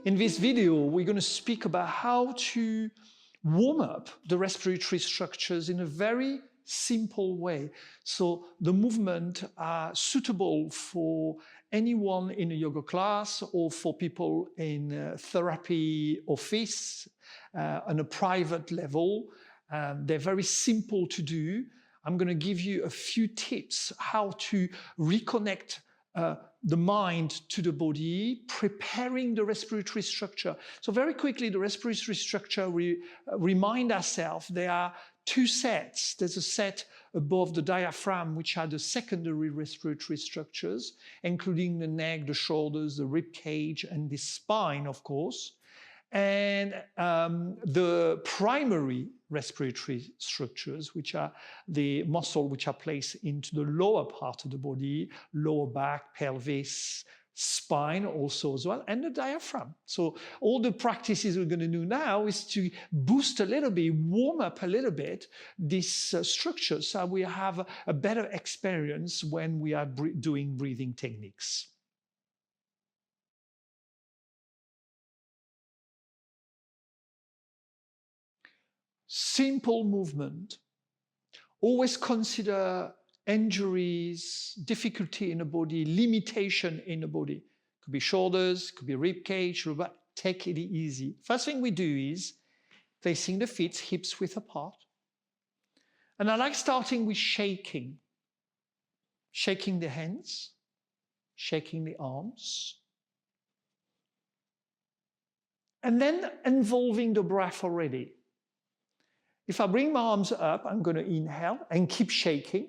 In this video, we're going to speak about how to warm up the respiratory structures in a very simple way. So the movements are suitable for anyone in a yoga class or for people in a therapy office on a private level. They're very simple to do. I'm going to give you a few tips how to reconnect the mind to the body, preparing the respiratory structure. So very quickly, the respiratory structure, we remind ourselves there are two sets. There's a set above the diaphragm, which are the secondary respiratory structures, including the neck, the shoulders, the rib cage, and the spine, of course. And the primary respiratory structures, which are the muscles which are placed into the lower part of the body, lower back, pelvis, spine also as well, and the diaphragm. So all the practices we're going to do now is to boost a little bit, warm up a little bit these structures so we have a better experience when we are doing breathing techniques. Simple movement. Always consider injuries, difficulty in the body, limitation in the body. Could be shoulders, could be rib cage, but take it easy. First thing we do is placing the feet hips width apart. And I like starting with shaking. Shaking the hands, shaking the arms. And then involving the breath already. If I bring my arms up, I'm going to inhale and keep shaking.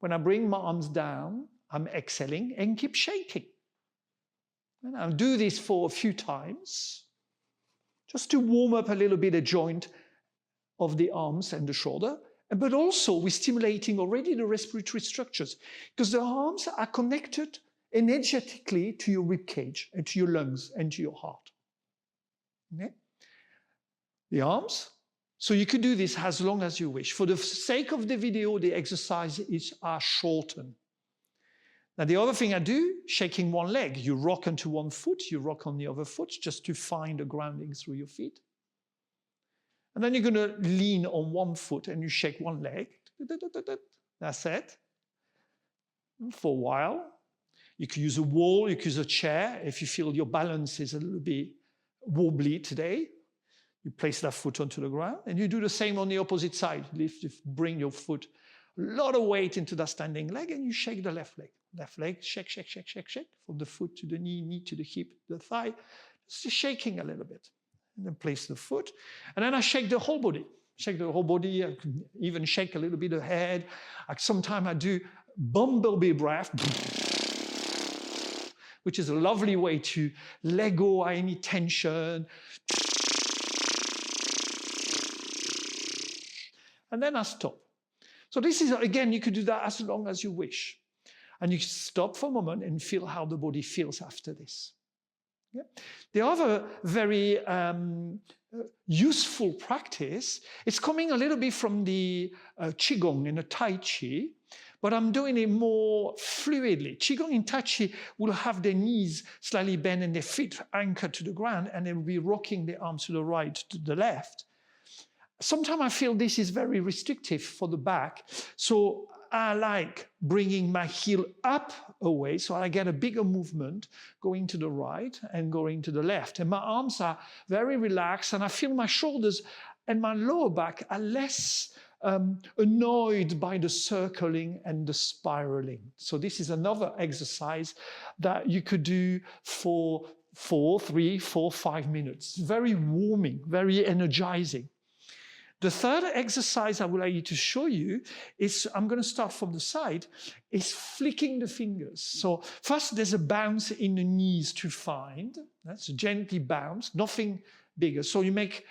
When I bring my arms down, I'm exhaling and keep shaking. And I'll do this for a few times, just to warm up a little bit the joint of the arms and the shoulder. But also, we're stimulating already the respiratory structures, because the arms are connected energetically to your rib cage and to your lungs and to your heart. Okay? The arms. So you can do this as long as you wish. For the sake of the video, the exercises are shortened. Now the other thing I do, shaking one leg. You rock onto one foot, you rock on the other foot, just to find a grounding through your feet. And then you're going to lean on one foot and you shake one leg. That's it. For a while. You could use a wall, you could use a chair. If you feel your balance is a little bit wobbly today, you place that foot onto the ground, and you do the same on the opposite side. Bring your foot, a lot of weight into that standing leg, and you shake the left leg. Left leg, shake, shake, shake, shake, shake, from the foot to the knee, knee to the hip, the thigh. Just shaking a little bit. And then place the foot. And then I shake the whole body. Shake the whole body, I can even shake a little bit the head. Sometimes I do bumblebee breath, which is a lovely way to let go of any tension. And then I stop. So this is, again, you could do that as long as you wish. And you stop for a moment and feel how the body feels after this. Yeah? The other very useful practice is coming a little bit from the Qigong and the Tai Chi, but I'm doing it more fluidly. Qigong and Tai Chi will have their knees slightly bent and their feet anchored to the ground, and they will be rocking their arms to the right, to the left. Sometimes I feel this is very restrictive for the back, so I like bringing my heel up away, so I get a bigger movement going to the right and going to the left. And my arms are very relaxed, and I feel my shoulders and my lower back are less annoyed by the circling and the spiraling. So this is another exercise that you could do for 3, 4, 5 minutes. Very warming, very energizing. The third exercise I would like to show you is, I'm going to start from the side, is flicking the fingers. So first there's a bounce in the knees to find. That's gently bounce, nothing bigger. So you make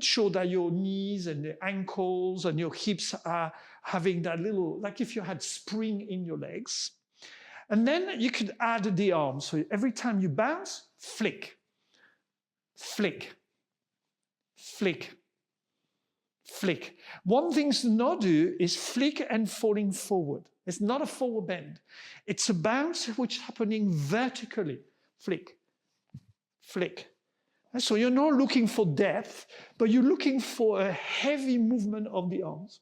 sure that your knees and the ankles and your hips are having that little, like if you had spring in your legs. And then you could add the arms. So every time you bounce, flick, flick, flick. Flick. One thing to not do is flick and falling forward. It's not a forward bend. It's a bounce which is happening vertically. Flick, flick. And so you're not looking for depth, but you're looking for a heavy movement of the arms.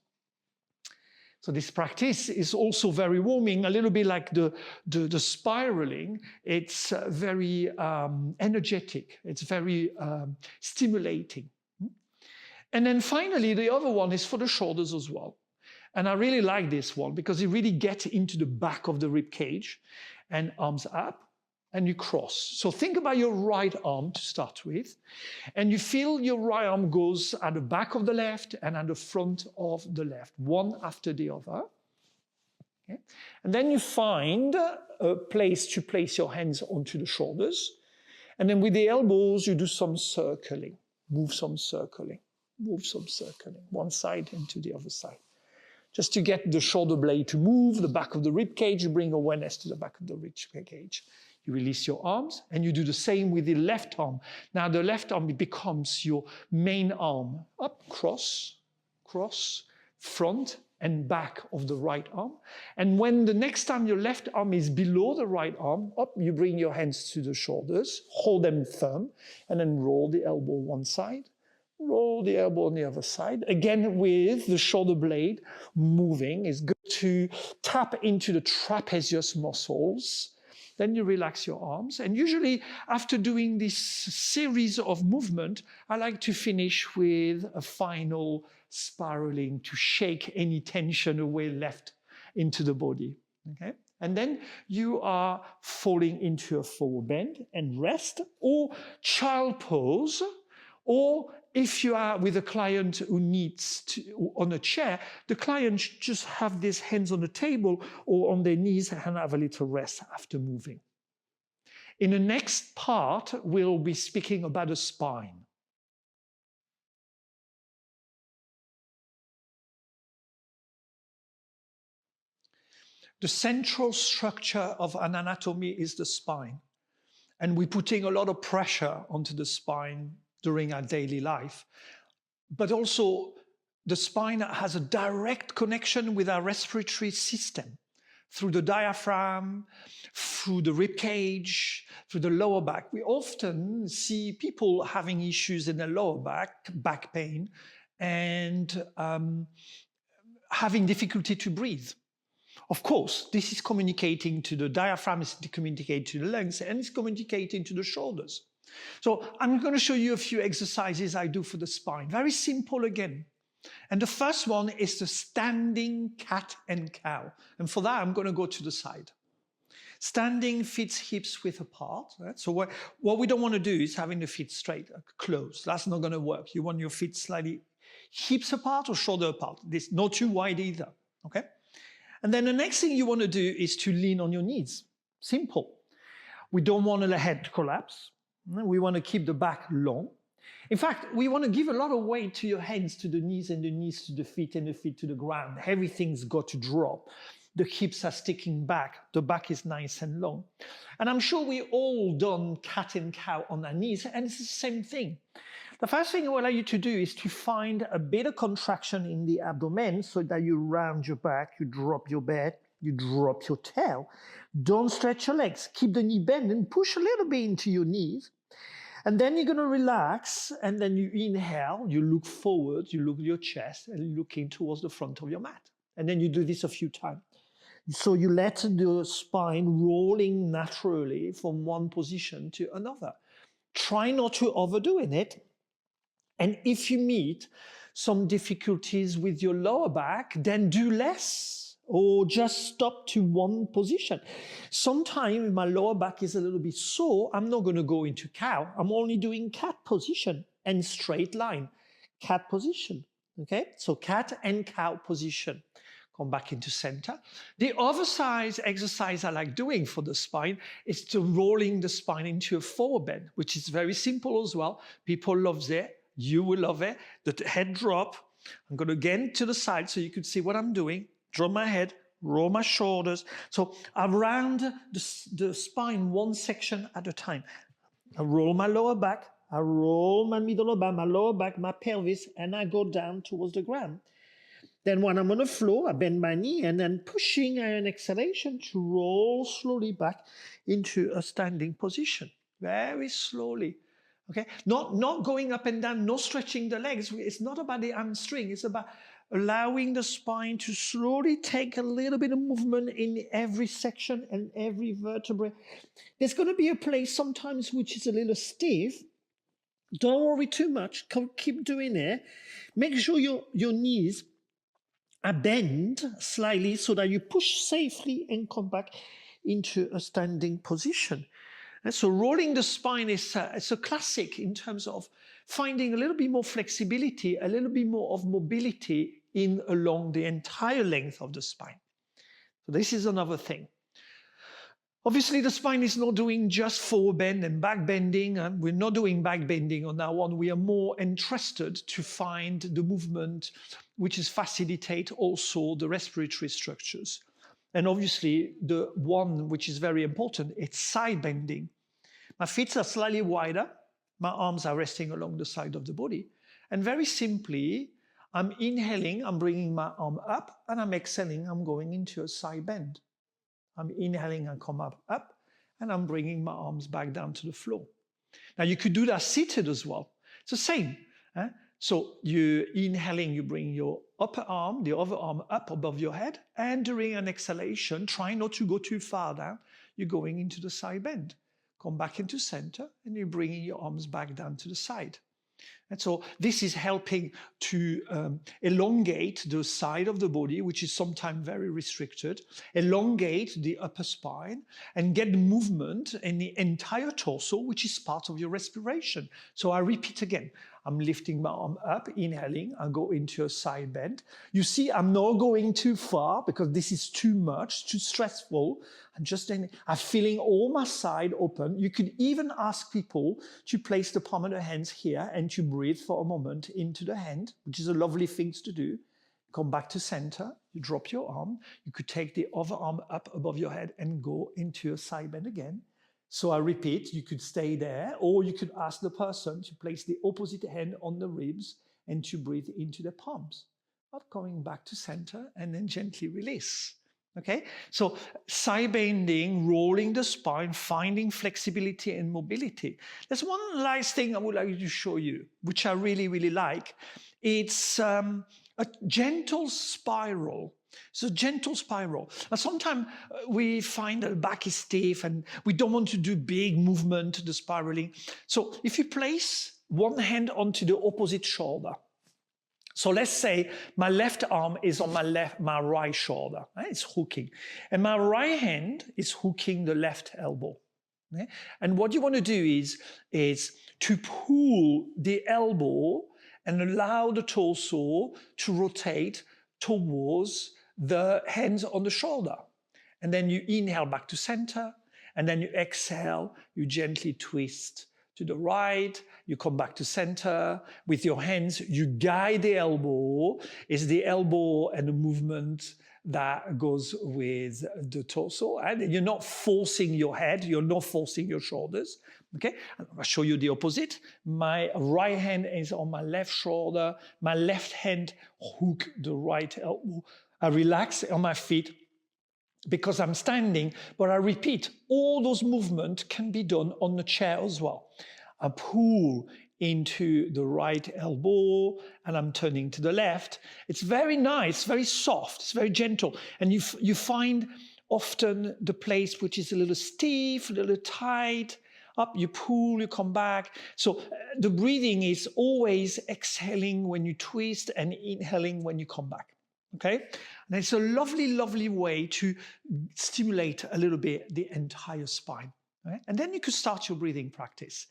So this practice is also very warming, a little bit like the spiraling. It's very energetic. It's very stimulating. And then finally, the other one is for the shoulders as well. And I really like this one because it really gets into the back of the rib cage and arms up and you cross. So think about your right arm to start with. And you feel your right arm goes at the back of the left and at the front of the left, one after the other. Okay? And then you find a place to place your hands onto the shoulders. And then with the elbows, you do some circling, move some circling, one side into the other side. Just to get the shoulder blade to move, the back of the rib cage, you bring awareness to the back of the rib cage. You release your arms, and you do the same with the left arm. Now the left arm becomes your main arm. Up, cross, cross, front and back of the right arm. And when the next time your left arm is below the right arm, up, you bring your hands to the shoulders, hold them firm, and then roll the elbow one side, roll the elbow on the other side. Again, with the shoulder blade moving, it's good to tap into the trapezius muscles. Then you relax your arms. And usually after doing this series of movement, I like to finish with a final spiraling to shake any tension away left into the body. Okay? And then you are falling into a forward bend and rest, or child pose, or if you are with a client who needs to, on a chair, the client should just have these hands on the table or on their knees and have a little rest after moving. In the next part, we'll be speaking about the spine. The central structure of an anatomy is the spine. And we're putting a lot of pressure onto the spine during our daily life. But also, the spine has a direct connection with our respiratory system through the diaphragm, through the rib cage, through the lower back. We often see people having issues in the lower back pain, and having difficulty to breathe. Of course, this is communicating to the diaphragm, it's communicating to the lungs, and it's communicating to the shoulders. So I'm going to show you a few exercises I do for the spine. Very simple again. And the first one is the standing cat and cow. And for that, I'm going to go to the side. Standing, feet, hips width apart. Right? So what we don't want to do is having the feet straight, closed. That's not going to work. You want your feet slightly hips apart or shoulder apart. This not too wide either. Okay? And then the next thing you want to do is to lean on your knees. Simple. We don't want the head to collapse. We want to keep the back long. In fact, we want to give a lot of weight to your hands to the knees and the knees to the feet and the feet to the ground. Everything's got to drop. The hips are sticking back. The back is nice and long. And I'm sure we all done cat and cow on our knees, and it's the same thing. The first thing I will allow you to do is to find a bit of contraction in the abdomen so that you round your back, you drop your head, you drop your tail. Don't stretch your legs. Keep the knee bent and push a little bit into your knees. And then you're going to relax, and then you inhale, you look forward, you look at your chest, and you're looking towards the front of your mat. And then you do this a few times. So you let the spine rolling naturally from one position to another. Try not to overdo it. And if you meet some difficulties with your lower back, then do less or just stop to one position. Sometimes my lower back is a little bit sore, I'm not going to go into cow. I'm only doing cat position and straight line. Cat position, okay? So cat and cow position. Come back into center. The other side exercise I like doing for the spine is to rolling the spine into a forward bend, which is very simple as well. People love it. You will love it. The head drop. I'm going to again to the side so you can see what I'm doing. Drop my head, roll my shoulders. So I round the spine one section at a time. I roll my lower back. I roll my middle back, my lower back, my pelvis, and I go down towards the ground. Then when I'm on the floor, I bend my knee and then pushing an exhalation to roll slowly back into a standing position. very slowly. Okay, not going up and down, not stretching the legs. It's not about the hamstring. It's about allowing the spine to slowly take a little bit of movement in every section and every vertebrae. There's going to be a place sometimes which is a little stiff. Don't worry too much. Keep doing it. Make sure your knees are bent slightly so that you push safely and come back into a standing position. And so rolling the spine is it's a classic in terms of finding a little bit more flexibility, a little bit more of mobility along the entire length of the spine. So this is another thing. Obviously, the spine is not doing just forward bend and back bending. We're not doing back bending on that one. We are more interested to find the movement which is facilitate also the respiratory structures. And obviously, the one which is very important, it's side bending. My feet are slightly wider. My arms are resting along the side of the body. And very simply, I'm inhaling, I'm bringing my arm up, and I'm exhaling, I'm going into a side bend. I'm inhaling and come up, and I'm bringing my arms back down to the floor. Now, you could do that seated as well. It's the same. So you're inhaling, you bring your upper arm, the other arm up above your head, and during an exhalation, try not to go too far down, you're going into the side bend. Come back into center, and you're bringing your arms back down to the side. And so this is helping to elongate the side of the body, which is sometimes very restricted, elongate the upper spine, and get movement in the entire torso, which is part of your respiration. So I repeat again. I'm lifting my arm up, inhaling, I go into a side bend. You see, I'm not going too far because this is too much, too stressful. I'm feeling all my side open. You could even ask people to place the palm of their hands here and to breathe for a moment into the hand, which is a lovely thing to do. Come back to center, you drop your arm. You could take the other arm up above your head and go into a side bend again. So I repeat, you could stay there, or you could ask the person to place the opposite hand on the ribs and to breathe into the palms. Not coming back to center and then gently release. Okay, so side bending, rolling the spine, finding flexibility and mobility. There's one last thing I would like to show you, which I really, really like. It's a gentle spiral. It's a gentle spiral. Now, sometimes we find that the back is stiff and we don't want to do big movement, the spiraling. So if you place one hand onto the opposite shoulder, so let's say my left arm is on my right shoulder, it's hooking, and my right hand is hooking the left elbow. Okay? And what you want to do is to pull the elbow and allow the torso to rotate towards the hands on the shoulder. And then you inhale back to center, and then you exhale, you gently twist to the right, you come back to center. With your hands, you guide the elbow. It's the elbow and the movement that goes with the torso. And you're not forcing your head, you're not forcing your shoulders. Okay, I'll show you the opposite. My right hand is on my left shoulder. My left hand hook the right elbow. I relax on my feet because I'm standing, but I repeat, all those movements can be done on the chair as well. I pull into the right elbow and I'm turning to the left. It's very nice, very soft, it's very gentle. And you find often the place which is a little stiff, a little tight. Up, you pull, you come back. So the breathing is always exhaling when you twist and inhaling when you come back. Okay? And it's a lovely, lovely way to stimulate a little bit the entire spine. Right? And then you could start your breathing practice.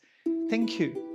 Thank you.